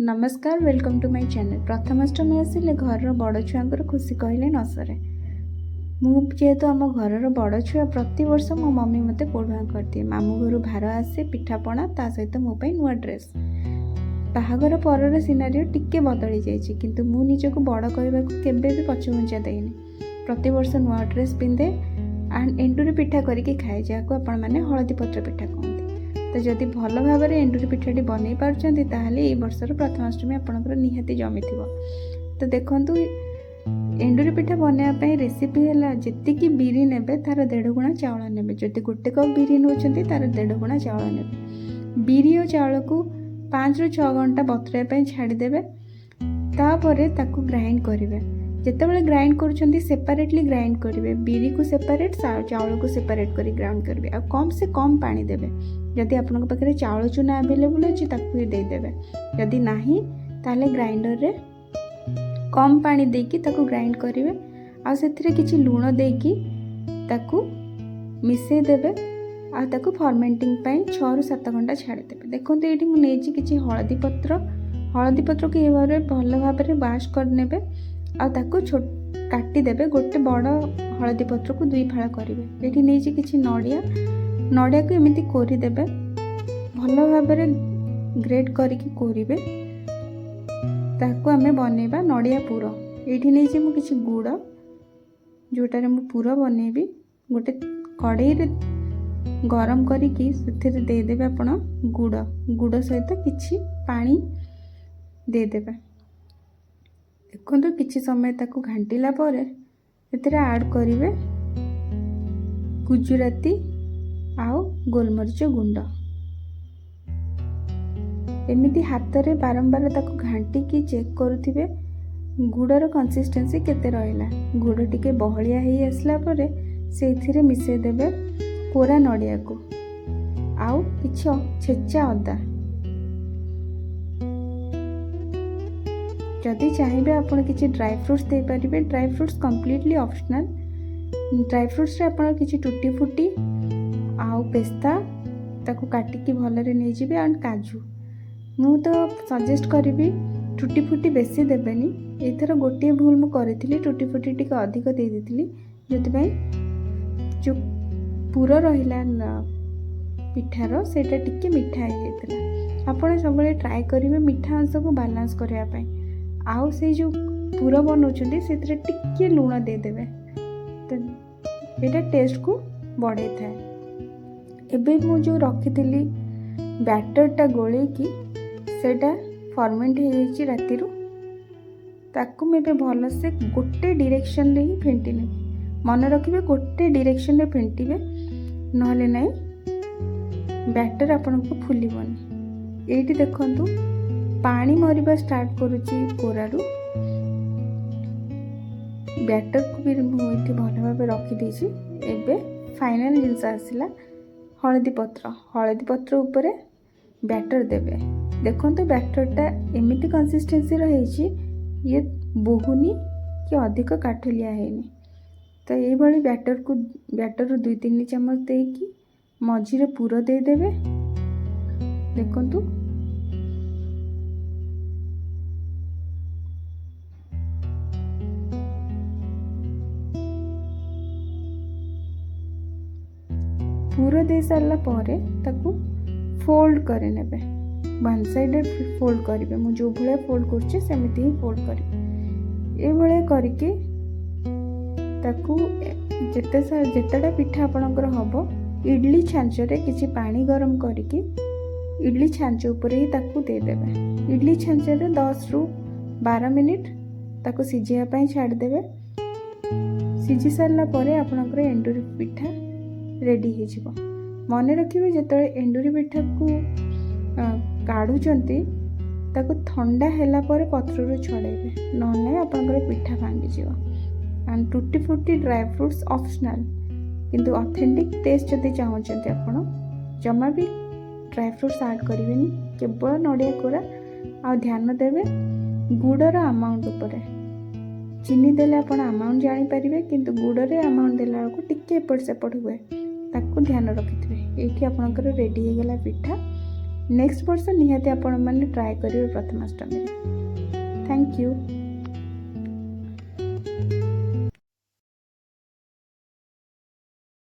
नमस्कार welcome to my channel. Prathamashtami आसिले घर बड़ छुआ खुशी कहले न सरे। जेहेतु आम घर बड़ छुआ प्रति वर्ष मो मम्मी मते पढ़ुआ करदिए। मामू घर भार आसे पिठापणा ता सहित मो नुआ ड्रेस। बाहागर पर सिनारी टिके बदली जाइए किंतु मु निजक बड़ करने को केबे भी पछघुंचा देनी। प्रति वर्ष नुआ ड्रेस पिंधे एंड एंडुरी पिठा करके खाए जहाँ आपण मैंने हलदी पत्र पिठा कहते। तो जदि भल भाव में एंडुरी पिठाटी बन पार्टी ताहले ए वर्षर प्रथमाष्टमी आपंकर निहाती जमी थी। तो देखु एंडुरी पिठा बनवाई रेसिपी है जी बिरी ने तार 1.5 गुणा चाउल ने। जदि गोटे कप बिरी नौ तार 1.5 गुणा चाउल ने। बिरी और चाउल को 5 ରୁ 6 घंटा बतुराई छाड़देवे। तापर ताकू ग्राइंड करेंगे। जितेबाला ग्राइंड कर सेपरेटली ग्राइंड करेंगे। बिरी को सेपरेट चाउल को सेपरेट कर ग्राइंड करेंगे। आ कम से कम पानी देवे। जदि आपन पाखे चाउल चूना अवेलेबल अच्छी ताकू देदेवे। जदि नहीं ताले ग्राइंडर रे कम पानी देकी ताकू ग्राइंड करेंगे। आ सेथिरे किछि लूण देकी ताकू मिसई देवे। आ ताकू फर्मेंटिंग पाई 6 ରୁ 7 घंटा छाड़ी देवे। देखो ये मुझे नहीं किसी हलदी पत्र को ये भल भाव में वाश करने आको काटिदेवे। गोटे बड़ हलदी पत्र को 2 फाड़ करेंगे। ये नहीं किसी नड़िया को एमती कोरीदेवे। भल भाव में ग्रेट करके कोरिबे। ताको आमे बनैबा नड़िया पुर। ये नहीं मु किसी गुड़ जोटार मु पुर बनैबी। गोटे कड़ई गरम करिकी सेथिरे देदेबे आपण गुड़ सहित किछि पानी देदेबे। देखो किछि समय ताकू घांटिला परे सेथिरे ऐड करिवे गुजराती आउ गोलमरीच गुंड। एमिति हाथ रे बारंबार ताकू घांटी की चेक करुथिबे गुड़र कंसिस्टेंसी केते रहिला। गुड़ टिके बहलिया हेई आसला परे सेथिरे मिसै देबे कोरा नड़िया को आउ किछि छेचा अदा। जदि चाहिए आपन किछि ड्राई फ्रूट्स दे पारिबे। Dry fruits completely optional. Dry fruits रे आपन किछि टूटी फूटी आउ पेस्ता ताकू काटिकी भलरे नै जिबे एंड काजू। मु तो सजेस्ट करिबी टूटी फूटी बेसी देबेनी। एथर गोटे भूल मु करिथिली टूटी फूटी टिके अधिक दे देथिली जति पई जो पूरा रहिला पिठार सेटा टिके मिठा हो जाता। आपड़ सब ट्राए करेंगे मिठा अंश को बालांस करने। आउ से जो पूरा बनाऊँ से टिके लुण देदेवे। तो यहाँ टेस्ट को बढ़े था। एबे मु जो रखी बैटरटा गोलेकी सेटा फर्मेंट हो जाइए राति ताकू मुझे भल से गोटे डायरेक्शन रे ही फेंटी ने। मन रखिए गोटे डायरेक्शन रे फेंटिबे नहले नहीं बैटर आपन को फुलबनी। ये देखंतु पानी मरिबा स्टार्ट करुची कोरारू। बैटर को भी मुझे भल भाव रखी देछि। एबे फाइनल जिनस आसिला हलदी पत्र उपरे बैटर देबे। देखंतु बैटरटा एमिति कंसिस्टेंसी रही ये बहुनी कि अधिक काठलिया हैनी। तो ये बैटर 2-3 चम्मच देकी मझीरे पूरा देदेवे। देखंतु पूरा दे सारा परे ताकू फोल्ड करे नेबे। वन साइडेड फोल्ड करेंगे। मु जो भाया फोल्ड करछे सेमिति ही फोल्ड करेंगे। ये भाया करके ताकू जेतेटा पिठा आपणकर हबो इडली छांचरे किछि पानी गरम करके इडली छांच ऊपर ही ताकू दे देबे। इडली छांचरे 10 ରୁ 12 मिनिट ताकू सिझिया पई छाड़ देबे। सिझी सारला परे आपणकर एंडुरी पिठा रेडी हो जिवो। मन रखिबे जेतळे एंडुरी पिठा को काढुचंती ताकू ठंडा हैला परे पत्ररु छड़ेबे नहले आपणकर पिठा भांगी जिवो। एंड टूटी फूटी ड्राई फ्रूट्स ऑप्शनल किंतु ऑथेंटिक टेस्ट जदि चाहते आपण जमा भी ड्राई फ्रूट्स ऐड करेंगे। केवल नड़िया कोरा आ ध्यान देवे गुड़र अमाउंट उपरे। चीनी देले आपण अमाउंट जानी पारिबे किंतु गुड़रे अमाउंट देला को टिके एपट सेपट हुए ताकू ध्यान रखिथिबे। एठी आपणकर रेडी हो गला पिठा। नेक्स्ट वर्ष निहाती आपने ट्राए करेंगे प्रथमाष्टमी। Thank you.